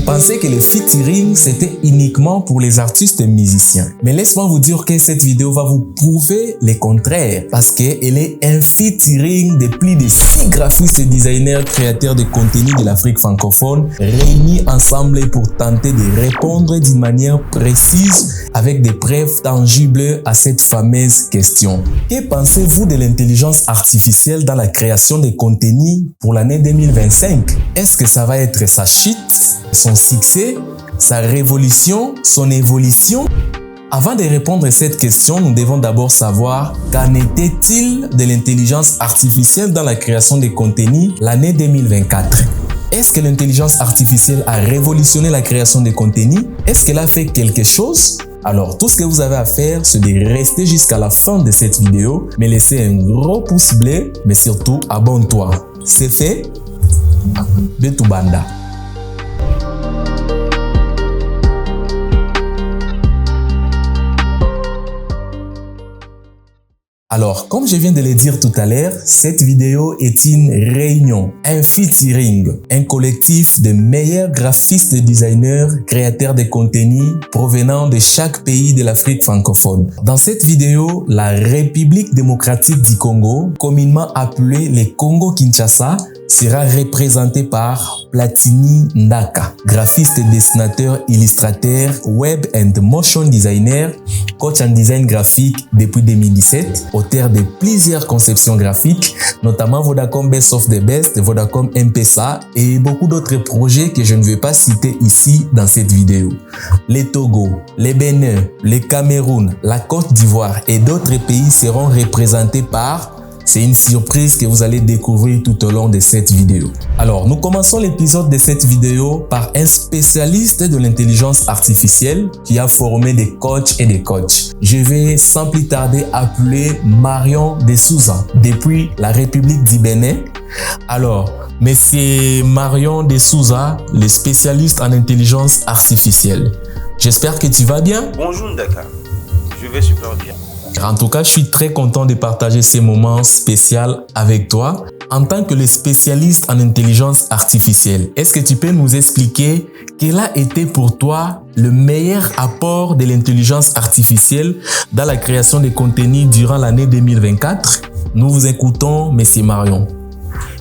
pensait que le featuring c'était uniquement pour les artistes et musiciens. Mais laisse-moi vous dire que cette vidéo va vous prouver le contraire parce qu'elle est un featuring de plus de 6 graphistes et designers créateurs de contenu de l'Afrique francophone réunis ensemble pour tenter de répondre d'une manière précise avec des preuves tangibles à cette fameuse question. Que pensez-vous de l'intelligence artificielle dans la création de contenu pour l'année 2025? Est-ce que ça va être sa chute, son succès, sa révolution, son évolution? Avant de répondre à cette question, nous devons d'abord savoir qu'en était-il de l'intelligence artificielle dans la création de contenu l'année 2024? Est-ce que l'intelligence artificielle a révolutionné la création de contenu? Est-ce qu'elle a fait quelque chose? Alors, tout ce que vous avez à faire, c'est de rester jusqu'à la fin de cette vidéo, mais laissez un gros pouce bleu, mais surtout, abonne-toi. C'est fait? Betubanda. Alors, comme je viens de le dire tout à l'heure, cette vidéo est une réunion, un featuring, un collectif de meilleurs graphistes et designers, créateurs de contenu provenant de chaque pays de l'Afrique francophone. Dans cette vidéo, la République démocratique du Congo, communément appelée le Congo-Kinshasa, sera représenté par Platini Ndaka, graphiste et dessinateur, illustrateur, web and motion designer, coach en design graphique depuis 2017, auteur de plusieurs conceptions graphiques, notamment Vodacom Best of the Best, Vodacom M-Pesa et beaucoup d'autres projets que je ne vais pas citer ici dans cette vidéo. Les Togo, les Bénin, le Cameroun, la Côte d'Ivoire et d'autres pays seront représentés par... C'est une surprise que vous allez découvrir tout au long de cette vidéo. Alors, nous commençons l'épisode de cette vidéo par un spécialiste de l'intelligence artificielle qui a formé des coachs et des coachs. Je vais sans plus tarder appeler Marion de Souza depuis la République du Bénin. Alors, Monsieur Marion de Souza, le spécialiste en intelligence artificielle. J'espère que tu vas bien. Bonjour Ndaka, je vais super bien. En tout cas, je suis très content de partager ces moments spéciaux avec toi. En tant que le spécialiste en intelligence artificielle, est-ce que tu peux nous expliquer quel a été pour toi le meilleur apport de l'intelligence artificielle dans la création de contenu durant l'année 2024? Nous vous écoutons, Monsieur Marion.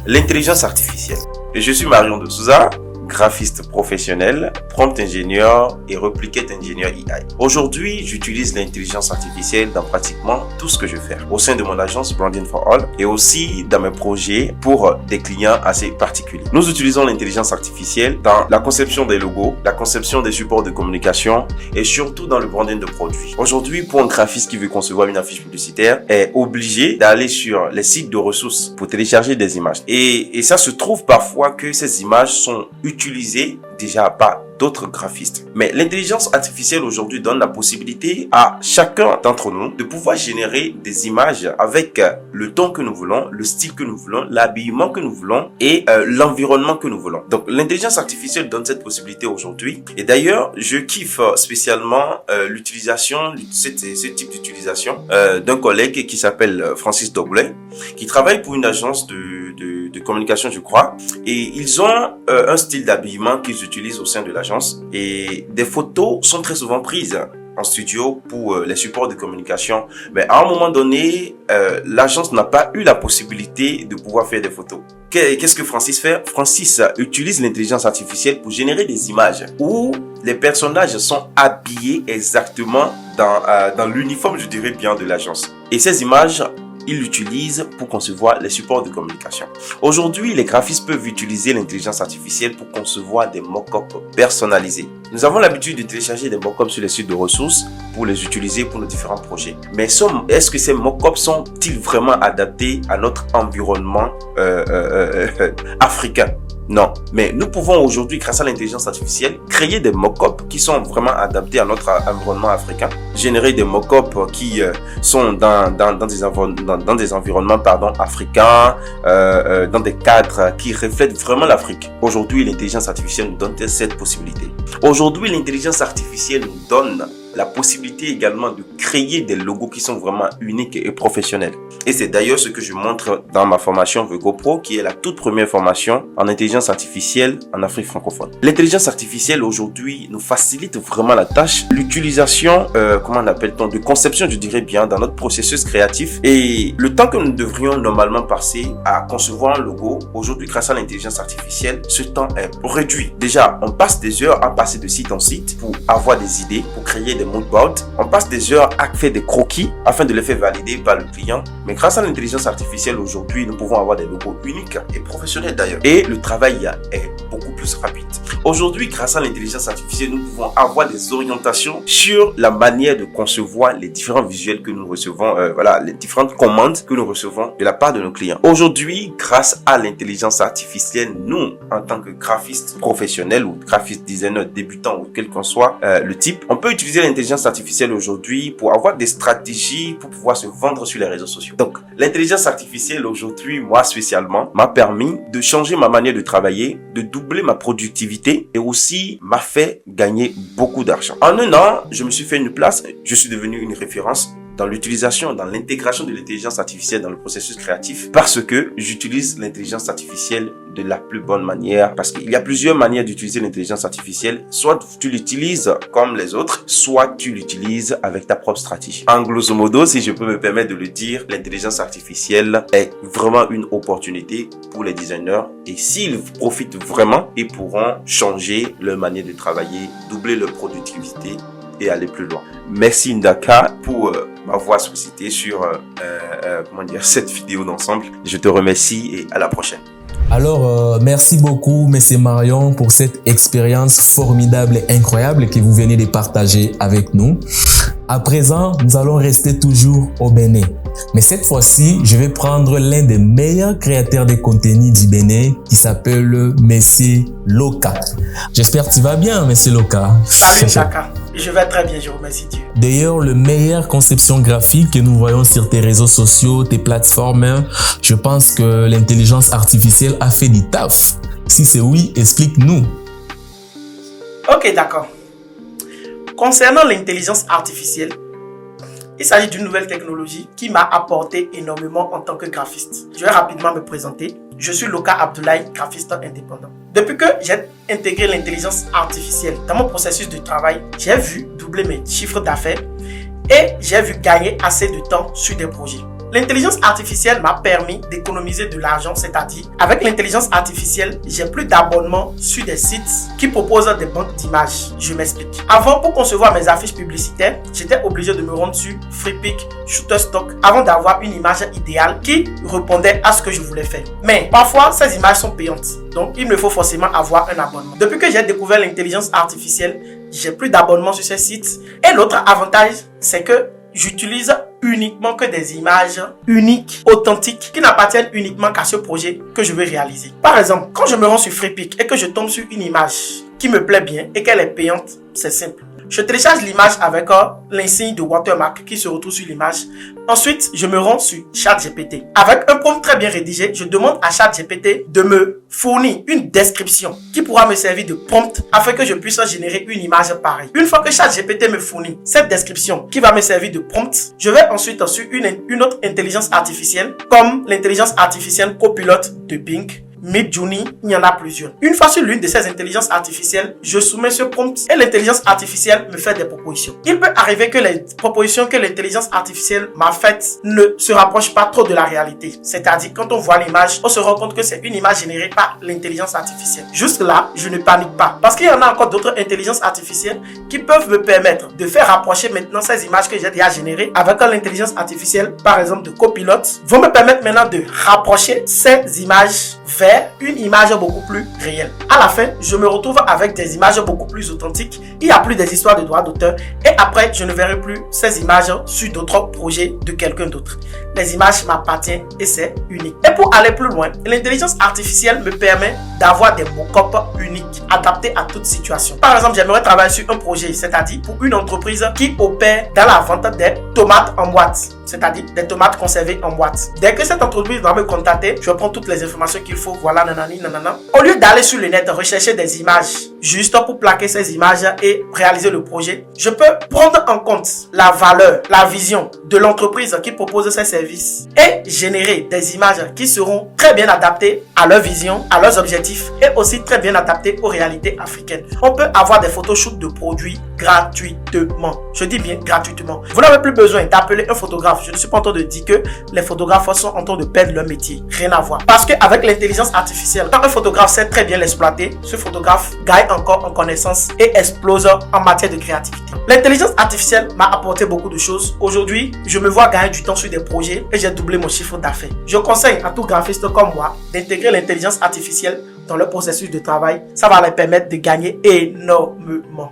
L'intelligence artificielle. Je suis Marion de Souza, graphiste professionnel, prompt ingénieur et replicate ingénieur AI. Aujourd'hui, j'utilise l'intelligence artificielle dans pratiquement tout ce que je fais. Au sein de mon agence Branding for All et aussi dans mes projets pour des clients assez particuliers. Nous utilisons l'intelligence artificielle dans la conception des logos, la conception des supports de communication et surtout dans le branding de produits. Aujourd'hui, pour un graphiste qui veut concevoir une affiche publicitaire, est obligé d'aller sur les sites de ressources pour télécharger des images. Et ça se trouve parfois que ces images sont utilisées déjà par d'autres graphistes. Mais l'intelligence artificielle aujourd'hui donne la possibilité à chacun d'entre nous de pouvoir générer des images avec le ton que nous voulons, le style que nous voulons, l'habillement que nous voulons et l'environnement que nous voulons. Donc l'intelligence artificielle donne cette possibilité aujourd'hui. Et d'ailleurs, je kiffe spécialement l'utilisation, ce type d'utilisation d'un collègue qui s'appelle Francis Doglet, qui travaille pour une agence de communication, je crois. Et ils ont un style d'habillement qu'ils utilisent au sein de l'agence. Et des photos sont très souvent prises en studio pour les supports de communication. Mais à un moment donné, l'agence n'a pas eu la possibilité de pouvoir faire des photos. Qu'est-ce que Francis fait? Francis utilise l'intelligence artificielle pour générer des images où les personnages sont habillés exactement dans l'uniforme, je dirais bien, de l'agence. Et ces images, il l'utilise pour concevoir les supports de communication. Aujourd'hui, les graphistes peuvent utiliser l'intelligence artificielle pour concevoir des mock-ups personnalisés. Nous avons l'habitude de télécharger des mock-ups sur les sites de ressources pour les utiliser pour nos différents projets. Mais est-ce que ces mock-ups sont-ils vraiment adaptés à notre environnement africain? Non, mais nous pouvons aujourd'hui, grâce à l'intelligence artificielle, créer des mock-ups qui sont vraiment adaptés à notre environnement africain, générer des mock-ups qui sont dans des environnements africains, dans des cadres qui reflètent vraiment l'Afrique. Aujourd'hui, l'intelligence artificielle nous donne cette possibilité. Aujourd'hui, l'intelligence artificielle nous donne la possibilité également de créer des logos qui sont vraiment uniques et professionnels. Et c'est d'ailleurs ce que je montre dans ma formation Vego Pro, qui est la toute première formation en intelligence artificielle en Afrique francophone. L'intelligence artificielle aujourd'hui nous facilite vraiment la tâche, l'utilisation, de conception, je dirais bien, dans notre processus créatif. Et le temps que nous devrions normalement passer à concevoir un logo, aujourd'hui, grâce à l'intelligence artificielle, ce temps est réduit. Déjà, on passe des heures à passer de site en site pour avoir des idées, pour créer des mood boards. On passe des heures à faire des croquis afin de les faire valider par le client. Mais grâce à l'intelligence artificielle, aujourd'hui, nous pouvons avoir des logos uniques et professionnels d'ailleurs. Et le travail est beaucoup plus rapide. Aujourd'hui, grâce à l'intelligence artificielle, nous pouvons avoir des orientations sur la manière de concevoir les différents visuels que nous recevons, les différentes commandes que nous recevons de la part de nos clients. Aujourd'hui, grâce à l'intelligence artificielle, nous, en tant que graphistes professionnels ou graphistes designers débutants ou quel qu'en soit le type, on peut utiliser l'intelligence artificielle aujourd'hui pour avoir des stratégies pour pouvoir se vendre sur les réseaux sociaux. Donc, l'intelligence artificielle aujourd'hui, moi spécialement, m'a permis de changer ma manière de travailler, de doubler ma productivité et aussi m'a fait gagner beaucoup d'argent. En un an, je me suis fait une place, je suis devenu une référence dans l'utilisation, dans l'intégration de l'intelligence artificielle dans le processus créatif parce que j'utilise l'intelligence artificielle de la plus bonne manière parce qu'il y a plusieurs manières d'utiliser l'intelligence artificielle. Soit tu l'utilises comme les autres, soit tu l'utilises avec ta propre stratégie. En grosso modo, si je peux me permettre de le dire, l'intelligence artificielle est vraiment une opportunité pour les designers et s'ils profitent vraiment, ils pourront changer leur manière de travailler, doubler leur productivité et aller plus loin. Merci Ndaka pour m'avoir sollicité sur cette vidéo d'ensemble. Je te remercie et à la prochaine. Alors, merci beaucoup, M. Marion, pour cette expérience formidable et incroyable que vous venez de partager avec nous. À présent, nous allons rester toujours au Bénin. Mais cette fois-ci, je vais prendre l'un des meilleurs créateurs de contenu du Bénin qui s'appelle M. Loka. J'espère que tu vas bien, M. Loka. Salut Ndaka. Je vais très bien, je remercie Dieu. D'ailleurs, le meilleur conception graphique que nous voyons sur tes réseaux sociaux, tes plateformes, je pense que l'intelligence artificielle a fait du taf. Si c'est oui, explique-nous. Ok, d'accord. Concernant l'intelligence artificielle, il s'agit d'une nouvelle technologie qui m'a apporté énormément en tant que graphiste. Je vais rapidement me présenter. Je suis Loka Abdoulaye, graphiste indépendant. Depuis que j'ai intégré l'intelligence artificielle dans mon processus de travail, j'ai vu doubler mes chiffres d'affaires et j'ai vu gagner assez de temps sur des projets. L'intelligence artificielle m'a permis d'économiser de l'argent, c'est-à-dire avec l'intelligence artificielle, j'ai plus d'abonnements sur des sites qui proposent des banques d'images. Je m'explique. Avant, pour concevoir mes affiches publicitaires, j'étais obligé de me rendre sur Freepik, Shutterstock avant d'avoir une image idéale qui répondait à ce que je voulais faire. Mais parfois, ces images sont payantes, donc il me faut forcément avoir un abonnement. Depuis que j'ai découvert l'intelligence artificielle, j'ai plus d'abonnements sur ces sites. Et l'autre avantage, c'est que j'utilise uniquement que des images uniques, authentiques, qui n'appartiennent uniquement qu'à ce projet que je veux réaliser. Par exemple, quand je me rends sur Freepik et que je tombe sur une image qui me plaît bien et qu'elle est payante, c'est simple. Je télécharge l'image avec l'insigne de watermark qui se retrouve sur l'image. Ensuite, je me rends sur ChatGPT. Avec un prompt très bien rédigé, je demande à ChatGPT de me fournir une description qui pourra me servir de prompt afin que je puisse générer une image pareille. Une fois que ChatGPT me fournit cette description qui va me servir de prompt, je vais ensuite sur une autre intelligence artificielle comme l'intelligence artificielle Copilot de Bing, Midjourney, il y en a plusieurs. Une fois sur l'une de ces intelligences artificielles, je soumets ce prompt et l'intelligence artificielle me fait des propositions. Il peut arriver que les propositions que l'intelligence artificielle m'a faites ne se rapprochent pas trop de la réalité. C'est-à-dire, quand on voit l'image, on se rend compte que c'est une image générée par l'intelligence artificielle. Juste là, je ne panique pas. Parce qu'il y en a encore d'autres intelligences artificielles qui peuvent me permettre de faire rapprocher maintenant ces images que j'ai déjà générées avec l'intelligence artificielle, par exemple de Copilot, vont me permettre maintenant de rapprocher ces images vers une image beaucoup plus réelle. À la fin, je me retrouve avec des images beaucoup plus authentiques. Il n'y a plus des histoires de droits d'auteur. Et après, je ne verrai plus ces images sur d'autres projets de quelqu'un d'autre. Les images m'appartiennent et c'est unique. Et pour aller plus loin, l'intelligence artificielle me permet d'avoir des mock-ups uniques, adaptés à toute situation. Par exemple, j'aimerais travailler sur un projet, c'est-à-dire pour une entreprise qui opère dans la vente des tomates en boîte, c'est-à-dire des tomates conservées en boîte. Dès que cette entreprise va me contacter, je prends toutes les informations qu'il faut, voilà, nanani, nanana. Au lieu d'aller sur le net rechercher des images, juste pour plaquer ces images et réaliser le projet, je peux prendre en compte la valeur, la vision de l'entreprise qui propose ces services et générer des images qui seront très bien adaptées à leur vision, à leurs objectifs et aussi très bien adaptées aux réalités africaines. On peut avoir des photoshoots de produits gratuitement. Je dis bien gratuitement. Vous n'avez plus besoin d'appeler un photographe. Je ne suis pas en train de dire que les photographes sont en train de perdre leur métier. Rien à voir. Parce qu'avec l'intelligence artificielle, quand un photographe sait très bien l'exploiter, ce photographe gagne encore en connaissance et explose en matière de créativité. L'intelligence artificielle m'a apporté beaucoup de choses. Aujourd'hui, je me vois gagner du temps sur des projets et j'ai doublé mon chiffre d'affaires. Je conseille à tout graphiste comme moi d'intégrer l'intelligence artificielle dans le processus de travail. Ça va leur permettre de gagner énormément.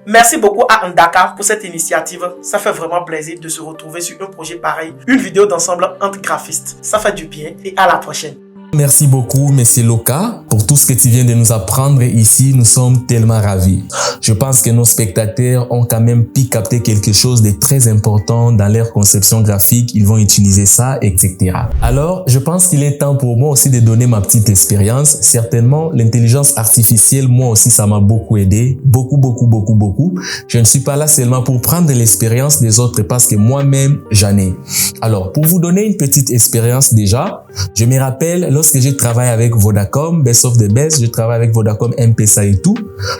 Merci beaucoup à Ndaka pour cette initiative. Ça fait vraiment plaisir de se retrouver sur un projet pareil. Une vidéo d'ensemble entre graphistes. Ça fait du bien et à la prochaine. Merci beaucoup, Monsieur Loka, pour tout ce que tu viens de nous apprendre ici. Nous sommes tellement ravis. Je pense que nos spectateurs ont quand même pu capter quelque chose de très important dans leur conception graphique. Ils vont utiliser ça, etc. Alors, je pense qu'il est temps pour moi aussi de donner ma petite expérience. Certainement, l'intelligence artificielle, moi aussi, ça m'a beaucoup aidé. Beaucoup. Je ne suis pas là seulement pour prendre l'expérience des autres parce que moi-même, j'en ai. Alors, pour vous donner une petite expérience déjà, je me rappelle lorsque j'ai travaillé avec Vodacom, Best of the Best, je travaille avec Vodacom, M-Pesa et tout.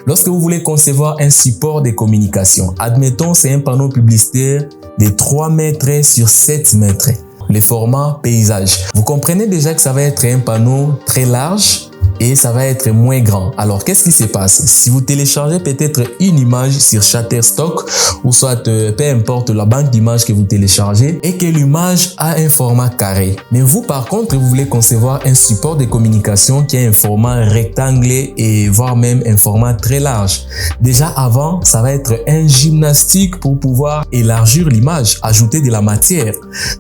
Lorsque vous voulez concevoir un support de communication, admettons c'est un panneau publicitaire de 3 mètres sur 7 mètres. Le format paysage. Vous comprenez déjà que ça va être un panneau très large et ça va être moins grand. Alors, qu'est-ce qui se passe? Si vous téléchargez peut-être une image sur Shutterstock ou soit peu importe la banque d'images que vous téléchargez et que l'image a un format carré. Mais vous, par contre, vous voulez concevoir un support de communication qui a un format rectangle et voire même un format très large. Déjà avant, ça va être un gymnastique pour pouvoir élargir l'image, ajouter de la matière.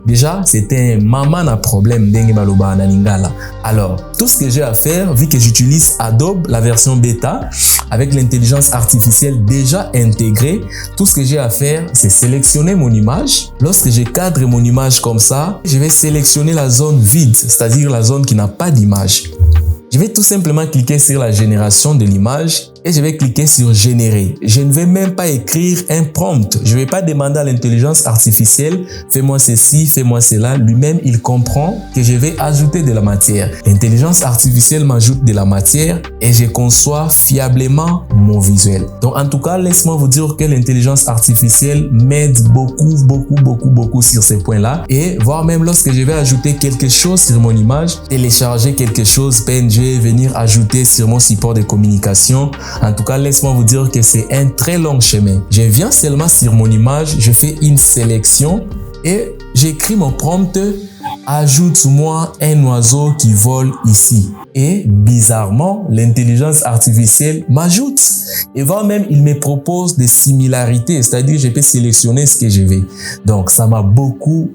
Déjà, c'est un maman à problème dengue baloba na lingala. Alors, tout ce que j'ai à faire, vu que j'utilise Adobe, la version bêta, avec l'intelligence artificielle déjà intégrée, tout ce que j'ai à faire, c'est sélectionner mon image. Lorsque je cadre mon image comme ça, je vais sélectionner la zone vide, c'est-à-dire la zone qui n'a pas d'image. Je vais tout simplement cliquer sur la génération de l'image et je vais cliquer sur générer. Je ne vais même pas écrire un prompt. Je ne vais pas demander à l'intelligence artificielle, fais-moi ceci, fais-moi cela. Lui-même, il comprend que je vais ajouter de la matière. L'intelligence artificielle m'ajoute de la matière et je conçois fiablement mon visuel. Donc, en tout cas, laisse-moi vous dire que l'intelligence artificielle m'aide beaucoup sur ces points-là. Et voire même lorsque je vais ajouter quelque chose sur mon image, télécharger quelque chose, PNG, venir ajouter sur mon support de communication. En tout cas, laisse-moi vous dire que c'est un très long chemin. Je viens seulement sur mon image, je fais une sélection et j'écris mon prompt. Ajoute-moi un oiseau qui vole ici. Et bizarrement, l'intelligence artificielle m'ajoute. Et voire même, il me propose des similarités. C'est-à-dire, je peux sélectionner ce que je veux. Donc, ça m'a beaucoup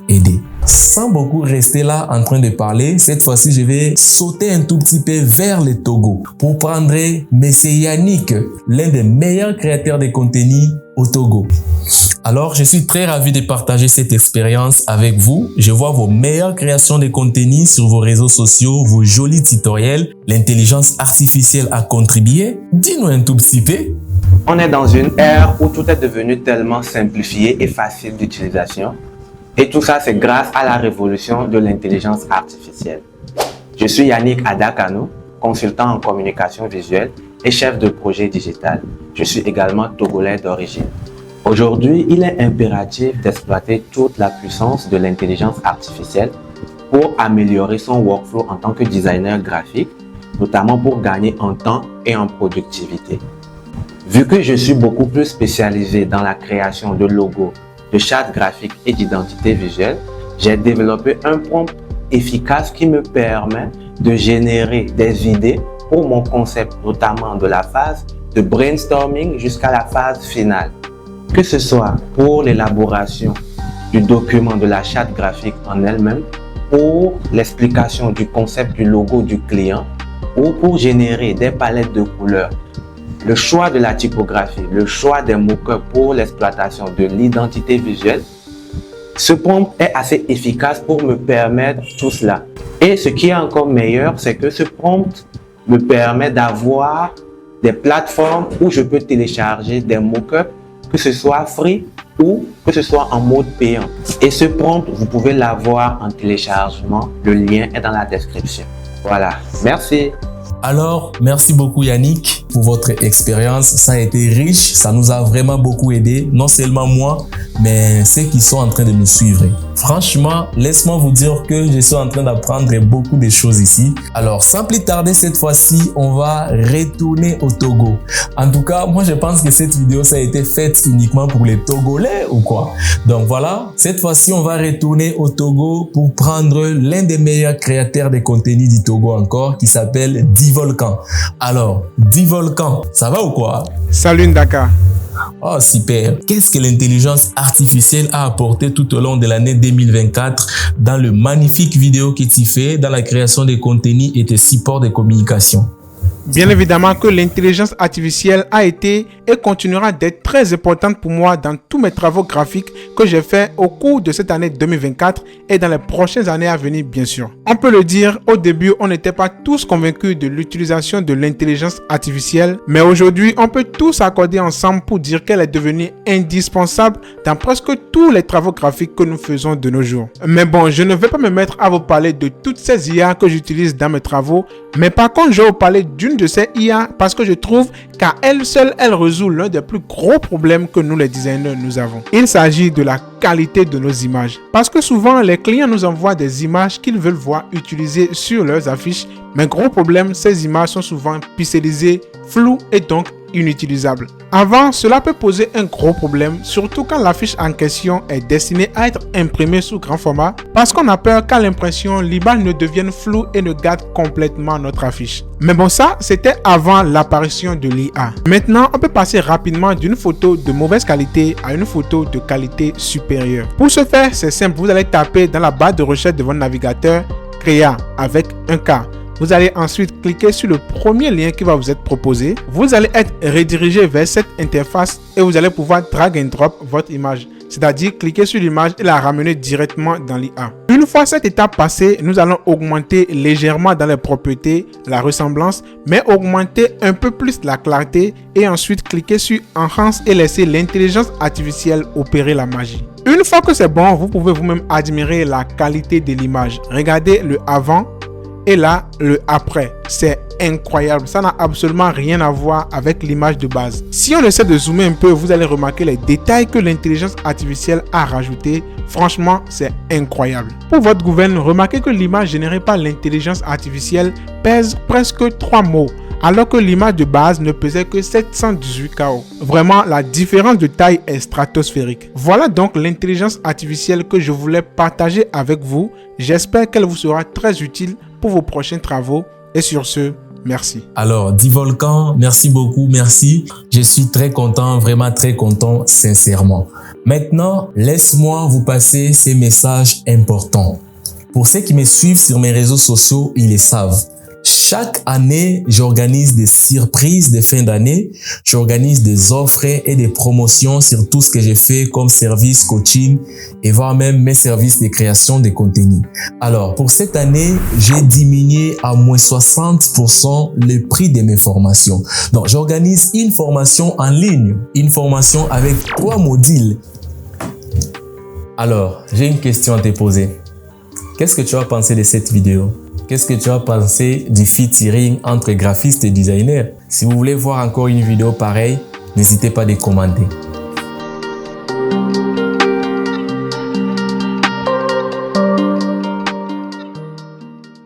aidé. Sans beaucoup rester là en train de parler, cette fois-ci, je vais sauter un tout petit peu vers le Togo pour prendre Monsieur Yannick, l'un des meilleurs créateurs de contenu au Togo. Alors, je suis très ravi de partager cette expérience avec vous. Je vois vos meilleures créations de contenu sur vos réseaux sociaux, vos jolis tutoriels. L'intelligence artificielle a contribué. Dis-nous un tout petit peu. On est dans une ère où tout est devenu tellement simplifié et facile d'utilisation. Et tout ça, c'est grâce à la révolution de l'intelligence artificielle. Je suis Yannick Adakano, consultant en communication visuelle et chef de projet digital. Je suis également togolais d'origine. Aujourd'hui, il est impératif d'exploiter toute la puissance de l'intelligence artificielle pour améliorer son workflow en tant que designer graphique, notamment pour gagner en temps et en productivité. Vu que je suis beaucoup plus spécialisé dans la création de logos, de chartes graphiques et d'identité visuelle, j'ai développé un prompt efficace qui me permet de générer des idées pour mon concept, notamment de la phase de brainstorming jusqu'à la phase finale. Que ce soit pour l'élaboration du document de la charte graphique en elle-même, pour l'explication du concept du logo du client ou pour générer des palettes de couleurs, le choix de la typographie, le choix des mots-clés pour l'exploitation de l'identité visuelle, ce prompt est assez efficace pour me permettre tout cela. Et ce qui est encore meilleur, c'est que ce prompt me permet d'avoir des plateformes où je peux télécharger des mock-ups, que ce soit free ou que ce soit en mode payant. Et ce prompt, vous pouvez l'avoir en téléchargement. Le lien est dans la description. Voilà, merci. Alors, merci beaucoup Yannick pour votre expérience. Ça a été riche, ça nous a vraiment beaucoup aidé. Non seulement moi, mais ceux qui sont en train de nous suivre. Franchement, laisse-moi vous dire que je suis en train d'apprendre beaucoup de choses ici. Alors, sans plus tarder, cette fois-ci, on va retourner au Togo. En tout cas, moi, je pense que cette vidéo, ça a été faite uniquement pour les Togolais ou quoi. Donc voilà, cette fois-ci, on va retourner au Togo pour prendre l'un des meilleurs créateurs de contenu du Togo encore, qui s'appelle Divolcan. Alors, Divolcan, ça va ou quoi? Salut Ndaka. Oh super! Qu'est-ce que l'intelligence artificielle a apporté tout au long de l'année 2024 dans le magnifique vidéo que tu fais dans la création de contenus et tes supports de communication? Bien évidemment que l'intelligence artificielle a été et continuera d'être très importante pour moi dans tous mes travaux graphiques que j'ai fait au cours de cette année 2024 et dans les prochaines années à venir bien sûr. On peut le dire, au début on n'était pas tous convaincus de l'utilisation de l'intelligence artificielle, mais aujourd'hui on peut tous s'accorder ensemble pour dire qu'elle est devenue indispensable dans presque tous les travaux graphiques que nous faisons de nos jours. Mais bon, je ne vais pas me mettre à vous parler de toutes ces IA que j'utilise dans mes travaux, mais par contre je vais vous parler d'une de ces IA parce que je trouve qu'à elle seule, elle résout l'un des plus gros problèmes que nous les designers nous avons. Il s'agit de la qualité de nos images. Parce que souvent, les clients nous envoient des images qu'ils veulent voir utilisées sur leurs affiches, mais gros problème, ces images sont souvent pixelisées, floues et donc inutilisables. Avant, cela peut poser un gros problème, surtout quand l'affiche en question est destinée à être imprimée sous grand format, parce qu'on a peur qu'à l'impression, l'image ne devienne floue et ne gâte complètement notre affiche. Mais bon, ça, c'était avant l'apparition de l'IA. Maintenant, on peut passer rapidement d'une photo de mauvaise qualité à une photo de qualité supérieure. Pour ce faire, c'est simple, vous allez taper dans la barre de recherche de votre navigateur « Créa » avec un K. Vous allez ensuite cliquer sur le premier lien qui va vous être proposé. Vous allez être redirigé vers cette interface et vous allez pouvoir drag and drop votre image. C'est-à-dire cliquer sur l'image et la ramener directement dans l'IA. Une fois cette étape passée, nous allons augmenter légèrement dans les propriétés la ressemblance, mais augmenter un peu plus la clarté et ensuite cliquer sur Enhance et laisser l'intelligence artificielle opérer la magie. Une fois que c'est bon, vous pouvez vous-même admirer la qualité de l'image. Regardez le avant et là, le après, c'est incroyable. Ça n'a absolument rien à voir avec l'image de base. Si on essaie de zoomer un peu, vous allez remarquer les détails que l'intelligence artificielle a rajoutés. Franchement, c'est incroyable. Pour votre gouverne, remarquez que l'image générée par l'intelligence artificielle pèse presque 3 mots, alors que l'image de base ne pesait que 718 KO. Vraiment, la différence de taille est stratosphérique. Voilà donc l'intelligence artificielle que je voulais partager avec vous. J'espère qu'elle vous sera très utile pour vos prochains travaux. Et sur ce, merci. Alors, Divolcan, merci beaucoup, merci. Je suis très content, vraiment très content, sincèrement. Maintenant, laisse-moi vous passer ces messages importants. Pour ceux qui me suivent sur mes réseaux sociaux, ils le savent. Chaque année, j'organise des surprises de fin d'année. J'organise des offres et des promotions sur tout ce que j'ai fait comme service, coaching et voire même mes services de création de contenu. Alors, pour cette année, j'ai diminué à moins 60% le prix de mes formations. Donc, j'organise une formation en ligne, une formation avec 3 modules. Alors, j'ai une question à te poser. Qu'est-ce que tu as pensé de cette vidéo? Qu'est-ce que tu as pensé du featuring entre graphistes et designers? Si vous voulez voir encore une vidéo pareille, n'hésitez pas à commenter.